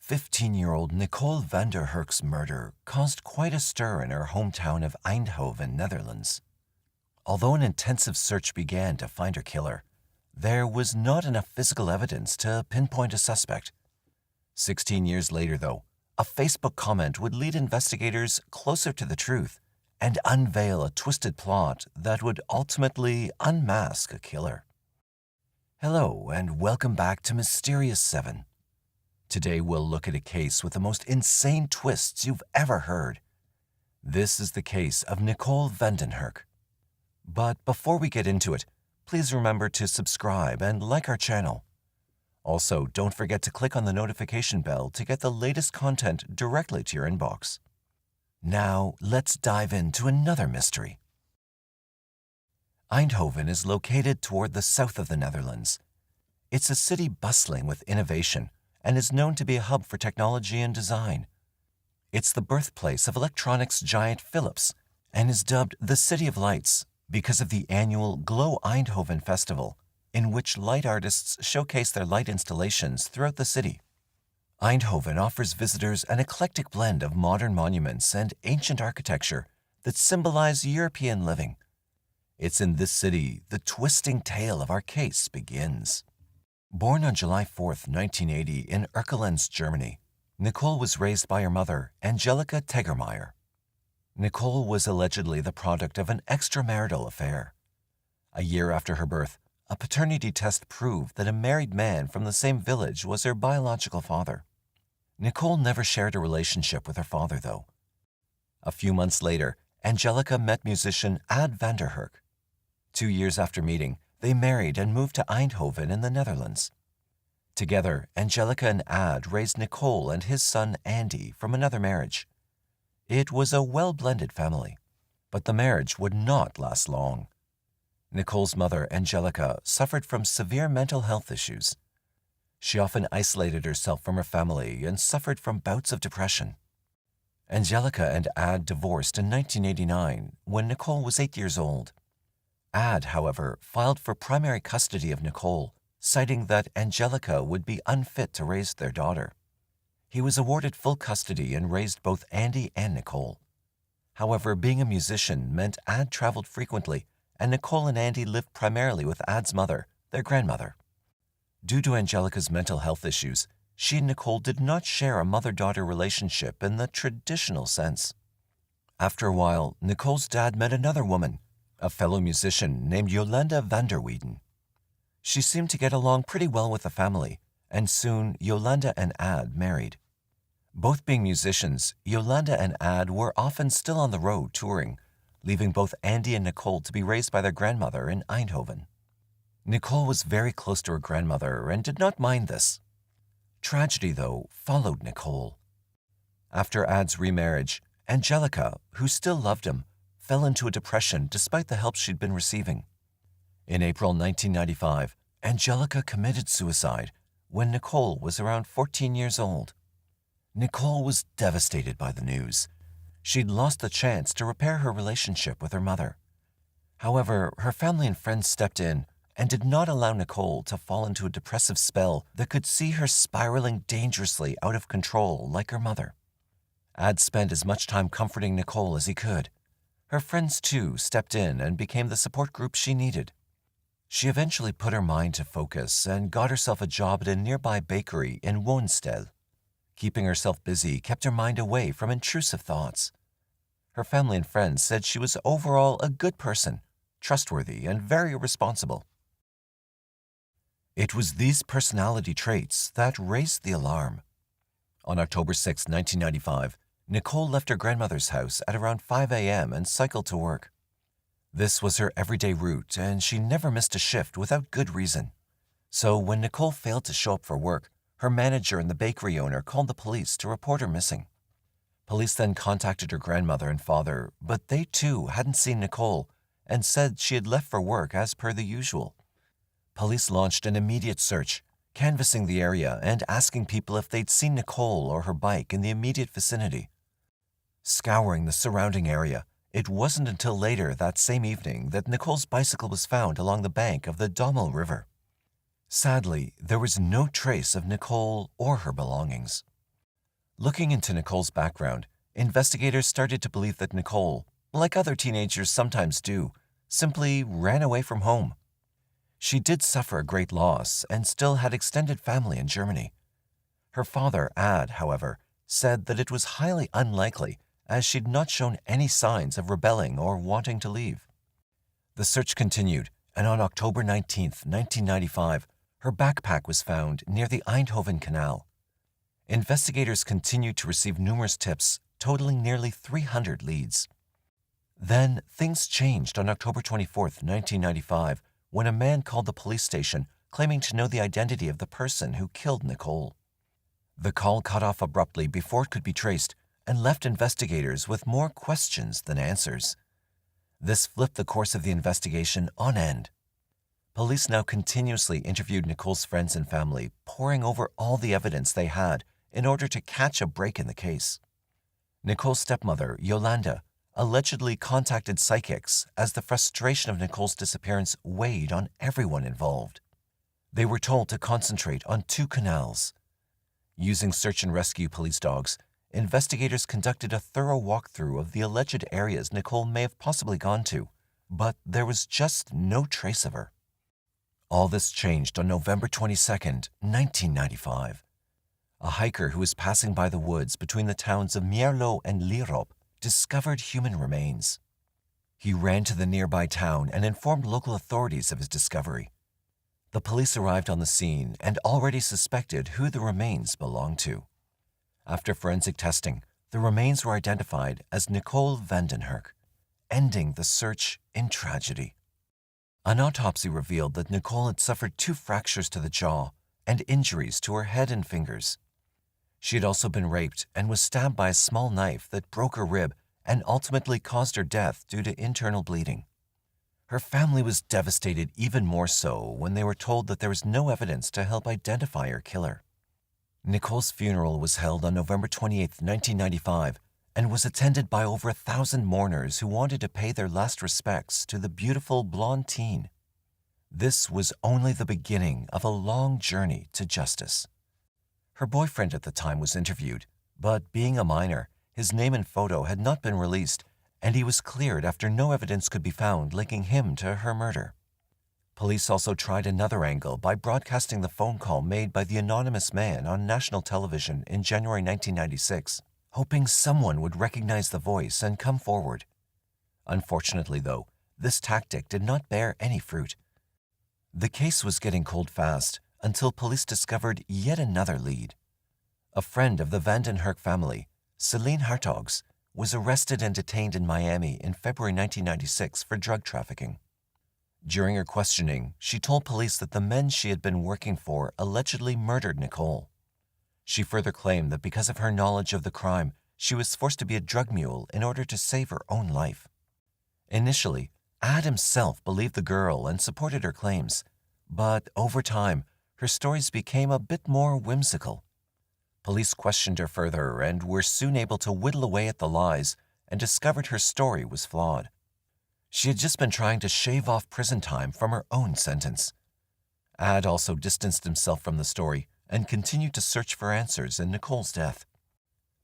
15-year-old Nicole van der Hurk's murder caused quite a stir in her hometown of Eindhoven, Netherlands. Although an intensive search began to find her killer, there was not enough physical evidence to pinpoint a suspect. 16 years later, though, a Facebook comment would lead investigators closer to the truth and unveil a twisted plot that would ultimately unmask a killer. Hello, and welcome back to Mysterious 7. Today we'll look at a case with the most insane twists you've ever heard. This is the case of Nicole van den Hurk. But before we get into it, please remember to subscribe and like our channel. Also, don't forget to click on the notification bell to get the latest content directly to your inbox. Now, let's dive into another mystery. Eindhoven is located toward the south of the Netherlands. It's a city bustling with innovation and is known to be a hub for technology and design. It's the birthplace of electronics giant Philips and is dubbed the City of Lights because of the annual Glow Eindhoven Festival, in which light artists showcase their light installations throughout the city. Eindhoven offers visitors an eclectic blend of modern monuments and ancient architecture that symbolize European living. It's in this city the twisting tale of our case begins. Born on July 4, 1980 in Erkelenz, Germany, Nicole was raised by her mother, Angelika Tegermeier. Nicole was allegedly the product of an extramarital affair. A year after her birth, a paternity test proved that a married man from the same village was her biological father. Nicole never shared a relationship with her father, though. A few months later, Angelika met musician Ad van der Hurk. 2 years after meeting, they married and moved to Eindhoven in the Netherlands. Together, Angelika and Ad raised Nicole and his son Andy from another marriage. It was a well-blended family, but the marriage would not last long. Nicole's mother, Angelika, suffered from severe mental health issues. She often isolated herself from her family and suffered from bouts of depression. Angelika and Ad divorced in 1989 when Nicole was 8 years old. Ad, however, filed for primary custody of Nicole, citing that Angelika would be unfit to raise their daughter. He was awarded full custody and raised both Andy and Nicole. However, being a musician meant Ad traveled frequently, and Nicole and Andy lived primarily with Ad's mother, their grandmother. Due to Angelika's mental health issues, she and Nicole did not share a mother-daughter relationship in the traditional sense. After a while, Nicole's dad met another woman, a fellow musician named Jolanda van der Weyden. She seemed to get along pretty well with the family, and soon Jolanda and Ad married. Both being musicians, Jolanda and Ad were often still on the road touring, leaving both Andy and Nicole to be raised by their grandmother in Eindhoven. Nicole was very close to her grandmother and did not mind this. Tragedy, though, followed Nicole. After Ad's remarriage, Angelika, who still loved him, fell into a depression despite the help she'd been receiving. In April 1995, Angelika committed suicide when Nicole was around 14 years old. Nicole was devastated by the news. She'd lost the chance to repair her relationship with her mother. However, her family and friends stepped in and did not allow Nicole to fall into a depressive spell that could see her spiraling dangerously out of control like her mother. Ad spent as much time comforting Nicole as he could. Her friends, too, stepped in and became the support group she needed. She eventually put her mind to focus and got herself a job at a nearby bakery in Woenstel. Keeping herself busy kept her mind away from intrusive thoughts. Her family and friends said she was overall a good person, trustworthy, and very responsible. It was these personality traits that raised the alarm. On October 6, 1995, Nicole left her grandmother's house at around 5 a.m. and cycled to work. This was her everyday route, and she never missed a shift without good reason. So when Nicole failed to show up for work, her manager and the bakery owner called the police to report her missing. Police then contacted her grandmother and father, but they too hadn't seen Nicole and said she had left for work as per the usual. Police launched an immediate search, canvassing the area and asking people if they'd seen Nicole or her bike in the immediate vicinity. Scouring the surrounding area, it wasn't until later that same evening that Nicole's bicycle was found along the bank of the Dommel River. Sadly, there was no trace of Nicole or her belongings. Looking into Nicole's background, investigators started to believe that Nicole, like other teenagers sometimes do, simply ran away from home. She did suffer a great loss and still had extended family in Germany. Her father, Ad, however, said that it was highly unlikely as she'd not shown any signs of rebelling or wanting to leave. The search continued, and on October 19, 1995, her backpack was found near the Eindhoven Canal. Investigators continued to receive numerous tips, totaling nearly 300 leads. Then, things changed on October 24, 1995, when a man called the police station claiming to know the identity of the person who killed Nicole. The call cut off abruptly before it could be traced and left investigators with more questions than answers. This flipped the course of the investigation on end. Police now continuously interviewed Nicole's friends and family, poring over all the evidence they had in order to catch a break in the case. Nicole's stepmother, Yolanda, allegedly contacted psychics as the frustration of Nicole's disappearance weighed on everyone involved. They were told to concentrate on 2 canals. Using search and rescue police dogs, investigators conducted a thorough walkthrough of the alleged areas Nicole may have possibly gone to, but there was just no trace of her. All this changed on November 22, 1995. A hiker who was passing by the woods between the towns of Mierlo and Lierop discovered human remains. He ran to the nearby town and informed local authorities of his discovery. The police arrived on the scene and already suspected who the remains belonged to. After forensic testing, the remains were identified as Nicole van den Hurk, ending the search in tragedy. An autopsy revealed that Nicole had suffered 2 fractures to the jaw and injuries to her head and fingers. She had also been raped and was stabbed by a small knife that broke her rib and ultimately caused her death due to internal bleeding. Her family was devastated even more so when they were told that there was no evidence to help identify her killer. Nicole's funeral was held on November 28, 1995, and was attended by over 1,000 mourners who wanted to pay their last respects to the beautiful blonde teen. This was only the beginning of a long journey to justice. Her boyfriend at the time was interviewed, but being a minor, his name and photo had not been released, and he was cleared after no evidence could be found linking him to her murder. Police also tried another angle by broadcasting the phone call made by the anonymous man on national television in January 1996, hoping someone would recognize the voice and come forward. Unfortunately, though, this tactic did not bear any fruit. The case was getting cold fast until police discovered yet another lead. A friend of the Van den Hurk family, Celine Hartogs, was arrested and detained in Miami in February 1996 for drug trafficking. During her questioning, she told police that the men she had been working for allegedly murdered Nicole. She further claimed that because of her knowledge of the crime, she was forced to be a drug mule in order to save her own life. Initially, Ad himself believed the girl and supported her claims, but over time, her stories became a bit more whimsical. Police questioned her further and were soon able to whittle away at the lies and discovered her story was flawed. She had just been trying to shave off prison time from her own sentence. Ad also distanced himself from the story and continued to search for answers in Nicole's death.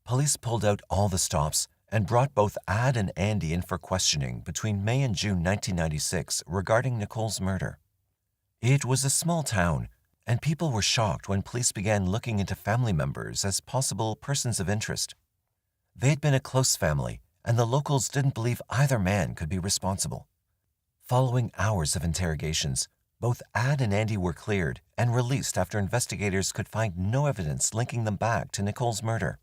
Police pulled out all the stops and brought both Ad and Andy in for questioning between May and June 1996 regarding Nicole's murder. It was a small town, and people were shocked when police began looking into family members as possible persons of interest. They had been a close family, and the locals didn't believe either man could be responsible. Following hours of interrogations, both Ad and Andy were cleared and released after investigators could find no evidence linking them back to Nicole's murder.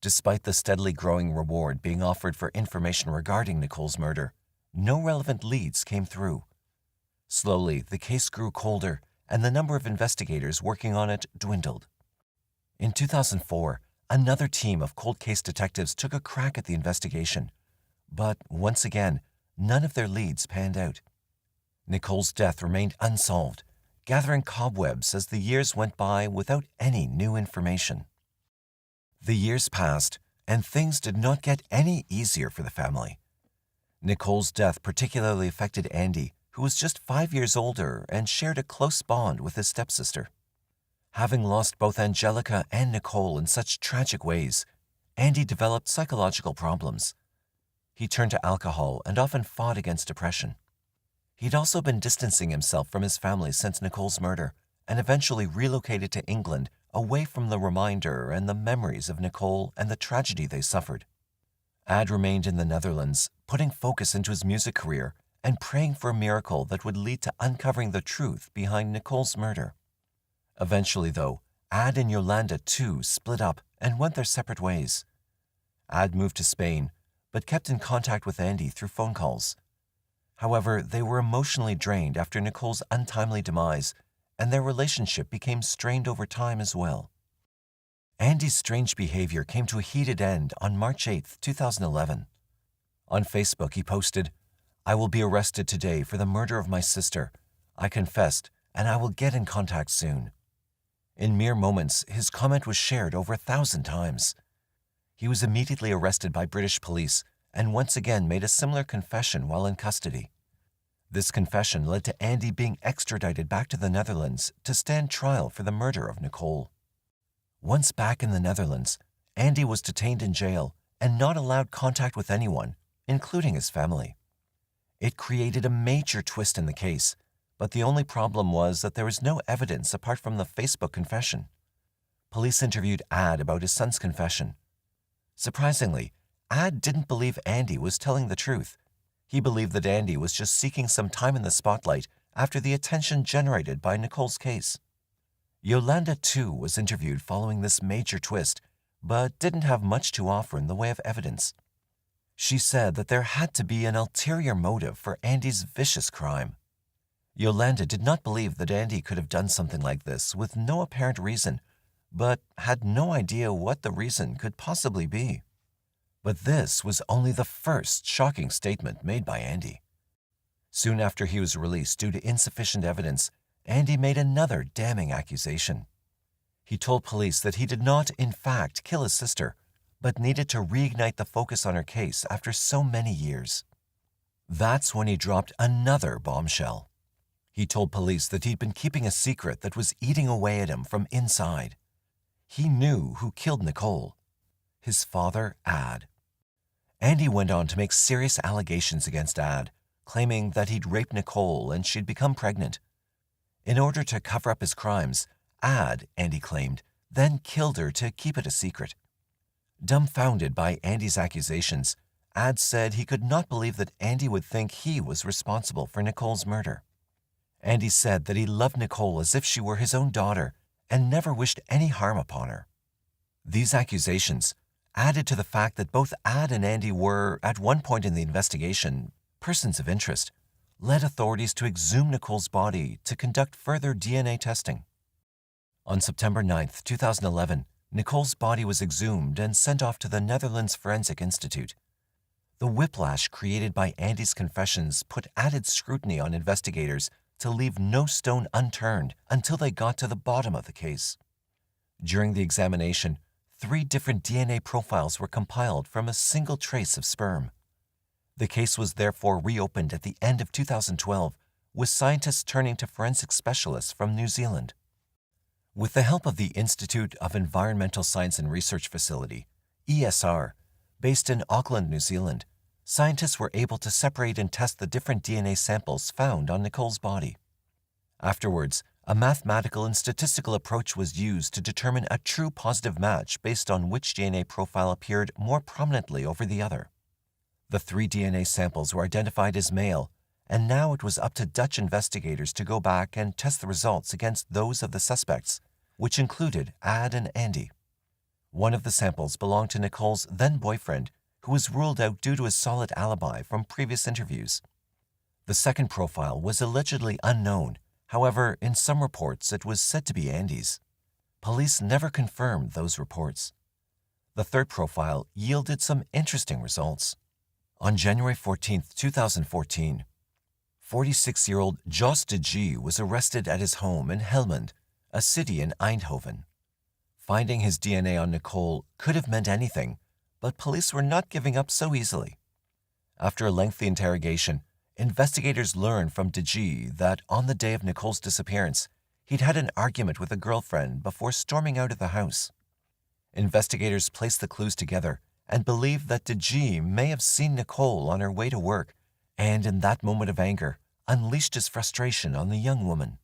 Despite the steadily growing reward being offered for information regarding Nicole's murder, no relevant leads came through. Slowly, the case grew colder, and the number of investigators working on it dwindled. In 2004, another team of cold case detectives took a crack at the investigation, but once again, none of their leads panned out. Nicole's death remained unsolved, gathering cobwebs as the years went by without any new information. The years passed, and things did not get any easier for the family. Nicole's death particularly affected Andy, who was just 5 years older and shared a close bond with his stepsister. Having lost both Angelica and Nicole in such tragic ways, Andy developed psychological problems. He turned to alcohol and often fought against depression. He'd also been distancing himself from his family since Nicole's murder and eventually relocated to England away from the reminder and the memories of Nicole and the tragedy they suffered. Ad remained in the Netherlands, putting focus into his music career and praying for a miracle that would lead to uncovering the truth behind Nicole's murder. Eventually, though, Ad and Yolanda too split up and went their separate ways. Ad moved to Spain, but kept in contact with Andy through phone calls. However, they were emotionally drained after Nicole's untimely demise, and their relationship became strained over time as well. Andy's strange behavior came to a heated end on March 8, 2011. On Facebook, he posted, "I will be arrested today for the murder of my sister. I confessed, and I will get in contact soon." In mere moments, his comment was shared over 1,000 times. He was immediately arrested by British police and once again made a similar confession while in custody. This confession led to Andy being extradited back to the Netherlands to stand trial for the murder of Nicole. Once back in the Netherlands, Andy was detained in jail and not allowed contact with anyone, including his family. It created a major twist in the case, but the only problem was that there was no evidence apart from the Facebook confession. Police interviewed Ad about his son's confession. Surprisingly, Ad didn't believe Andy was telling the truth. He believed that Andy was just seeking some time in the spotlight after the attention generated by Nicole's case. Yolanda, too, was interviewed following this major twist, but didn't have much to offer in the way of evidence. She said that there had to be an ulterior motive for Andy's vicious crime. Yolanda did not believe that Andy could have done something like this with no apparent reason, but had no idea what the reason could possibly be. But this was only the first shocking statement made by Andy. Soon after he was released due to insufficient evidence, Andy made another damning accusation. He told police that he did not, in fact, kill his sister, but needed to reignite the focus on her case after so many years. That's when he dropped another bombshell. He told police that he'd been keeping a secret that was eating away at him from inside. He knew who killed Nicole. His father, Ad. Andy went on to make serious allegations against Ad, claiming that he'd raped Nicole and she'd become pregnant. In order to cover up his crimes, Ad, Andy claimed, then killed her to keep it a secret. Dumbfounded by Andy's accusations, Ad said he could not believe that Andy would think he was responsible for Nicole's murder. Andy said that he loved Nicole as if she were his own daughter and never wished any harm upon her. These accusations, added to the fact that both Ad and Andy were, at one point in the investigation, persons of interest, led authorities to exhume Nicole's body to conduct further DNA testing. On September 9, 2011, Nicole's body was exhumed and sent off to the Netherlands Forensic Institute. The whiplash created by Andy's confessions put added scrutiny on investigators to leave no stone unturned until they got to the bottom of the case. During the examination, 3 different DNA profiles were compiled from a single trace of sperm. The case was therefore reopened at the end of 2012, with scientists turning to forensic specialists from New Zealand. With the help of the Institute of Environmental Science and Research Facility, ESR, based in Auckland, New Zealand, scientists were able to separate and test the different DNA samples found on Nicole's body. Afterwards, a mathematical and statistical approach was used to determine a true positive match based on which DNA profile appeared more prominently over the other. The 3 DNA samples were identified as male, and now it was up to Dutch investigators to go back and test the results against those of the suspects, which included Ad and Andy. One of the samples belonged to Nicole's then-boyfriend, who was ruled out due to his solid alibi from previous interviews. The second profile was allegedly unknown. However, in some reports it was said to be Andy's. Police never confirmed those reports. The third profile yielded some interesting results. On January 14, 2014, 46-year-old Jos de G was arrested at his home in Helmond, a city in Eindhoven. Finding his DNA on Nicole could have meant anything, but police were not giving up so easily. After a lengthy interrogation, investigators learned from de G that on the day of Nicole's disappearance, he'd had an argument with a girlfriend before storming out of the house. Investigators placed the clues together and believed that DeG may have seen Nicole on her way to work and, in that moment of anger, unleashed his frustration on the young woman.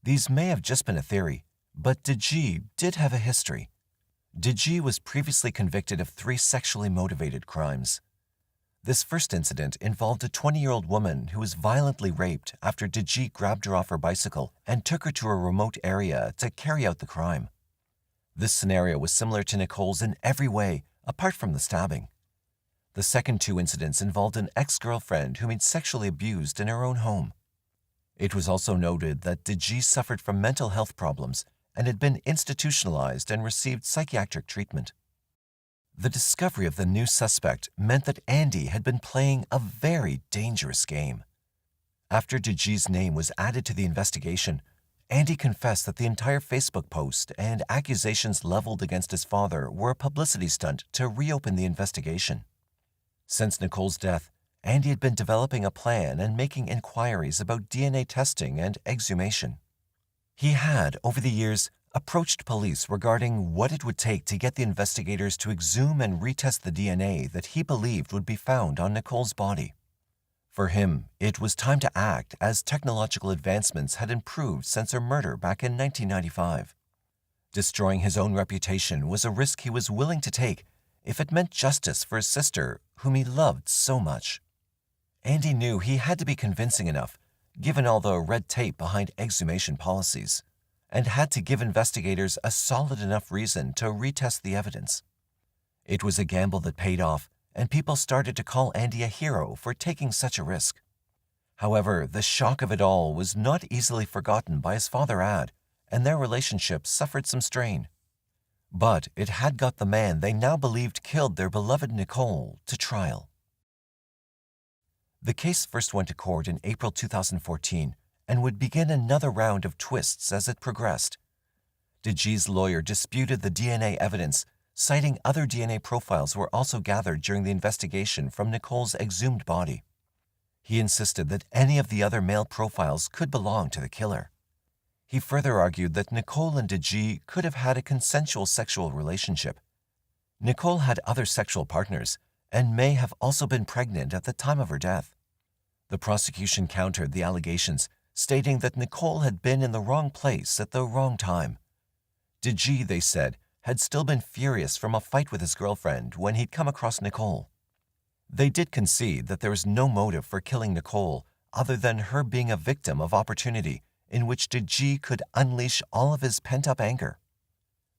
These may have just been a theory, but DeG did have a history. DeG was previously convicted of 3 sexually motivated crimes. This first incident involved a 20-year-old woman who was violently raped after DeG grabbed her off her bicycle and took her to a remote area to carry out the crime. This scenario was similar to Nicole's in every way, apart from the stabbing. The second 2 incidents involved an ex-girlfriend whom he'd sexually abused in her own home. It was also noted that DeG suffered from mental health problems and had been institutionalized and received psychiatric treatment. The discovery of the new suspect meant that Andy had been playing a very dangerous game. After DeG's name was added to the investigation, Andy confessed that the entire Facebook post and accusations leveled against his father were a publicity stunt to reopen the investigation. Since Nicole's death, Andy had been developing a plan and making inquiries about DNA testing and exhumation. He had, over the years, approached police regarding what it would take to get the investigators to exhume and retest the DNA that he believed would be found on Nicole's body. For him, it was time to act as technological advancements had improved since her murder back in 1995. Destroying his own reputation was a risk he was willing to take if it meant justice for his sister, whom he loved so much. Andy knew he had to be convincing enough, given all the red tape behind exhumation policies, and had to give investigators a solid enough reason to retest the evidence. It was a gamble that paid off, and people started to call Andy a hero for taking such a risk. However, the shock of it all was not easily forgotten by his father Ad, and their relationship suffered some strain. But it had got the man they now believed killed their beloved Nicole to trial. The case first went to court in April 2014 and would begin another round of twists as it progressed. DeG's lawyer disputed the DNA evidence, citing other DNA profiles were also gathered during the investigation from Nicole's exhumed body. He insisted that any of the other male profiles could belong to the killer. He further argued that Nicole and DeG could have had a consensual sexual relationship. Nicole had other sexual partners and may have also been pregnant at the time of her death. The prosecution countered the allegations, stating that Nicole had been in the wrong place at the wrong time. DeG, they said, had still been furious from a fight with his girlfriend when he'd come across Nicole. They did concede that there was no motive for killing Nicole other than her being a victim of opportunity in which DeG could unleash all of his pent-up anger.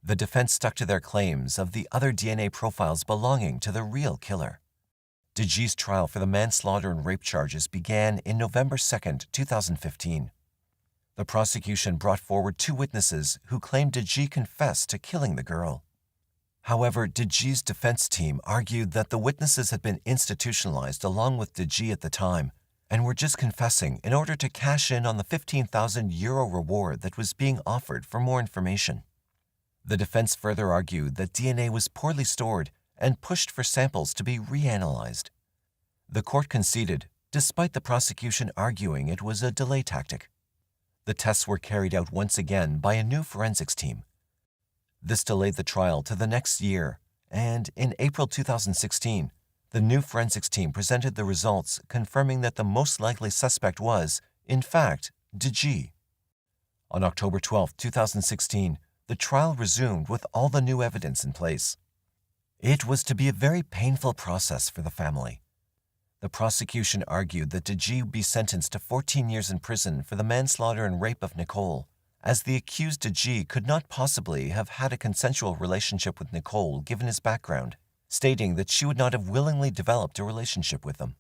The defense stuck to their claims of the other DNA profiles belonging to the real killer. DeG's trial for the manslaughter and rape charges began in November 2, 2015. The prosecution brought forward 2 witnesses who claimed DeG confessed to killing the girl. However, DeG's defense team argued that the witnesses had been institutionalized along with DeG at the time and were just confessing in order to cash in on the €15,000 reward that was being offered for more information. The defense further argued that DNA was poorly stored and pushed for samples to be reanalyzed. The court conceded, despite the prosecution arguing it was a delay tactic. The tests were carried out once again by a new forensics team. This delayed the trial to the next year, and in April 2016, the new forensics team presented the results confirming that the most likely suspect was, in fact, DeG. On October 12, 2016, the trial resumed with all the new evidence in place. It was to be a very painful process for the family. The prosecution argued that DeG be sentenced to 14 years in prison for the manslaughter and rape of Nicole, as the accused DeG could not possibly have had a consensual relationship with Nicole given his background, stating that she would not have willingly developed a relationship with him.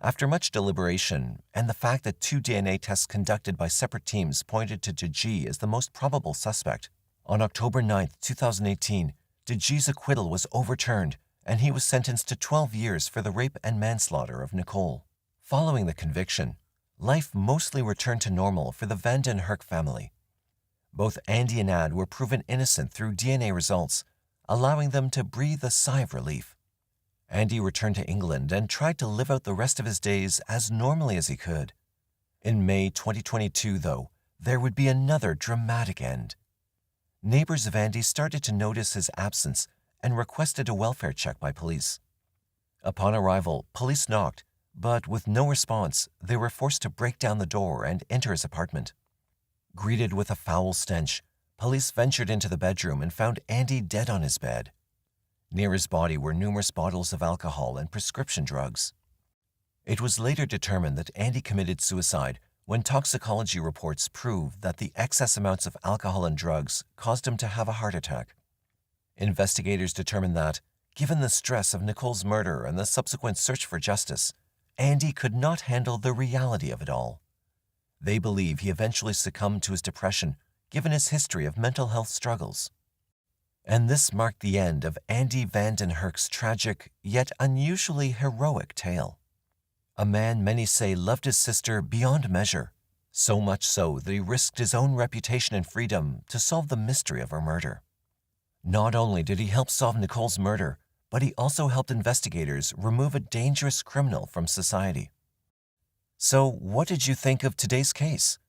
After much deliberation, and the fact that 2 DNA tests conducted by separate teams pointed to DeG as the most probable suspect, on October 9, 2018, DeG's acquittal was overturned, and he was sentenced to 12 years for the rape and manslaughter of Nicole. Following the conviction, life mostly returned to normal for the Van den Hurk family. Both Andy and Ad were proven innocent through DNA results, allowing them to breathe a sigh of relief. Andy returned to England and tried to live out the rest of his days as normally as he could. In May 2022, though, there would be another dramatic end. Neighbors of Andy started to notice his absence and requested a welfare check by police. Upon arrival, police knocked, but with no response, they were forced to break down the door and enter his apartment. Greeted with a foul stench, police ventured into the bedroom and found Andy dead on his bed. Near his body were numerous bottles of alcohol and prescription drugs. It was later determined that Andy committed suicide when toxicology reports proved that the excess amounts of alcohol and drugs caused him to have a heart attack. Investigators determined that, given the stress of Nicole's murder and the subsequent search for justice, Andy could not handle the reality of it all. They believe he eventually succumbed to his depression, given his history of mental health struggles. And this marked the end of Andy Vanden Hurk's tragic, yet unusually heroic tale. A man many say loved his sister beyond measure, so much so that he risked his own reputation and freedom to solve the mystery of her murder. Not only did he help solve Nicole's murder, but he also helped investigators remove a dangerous criminal from society. So, what did you think of today's case?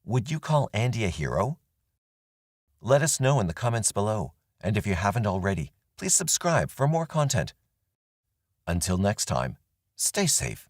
Would you call Andy a hero? Let us know in the comments below, and if you haven't already, please subscribe for more content. Until next time, stay safe.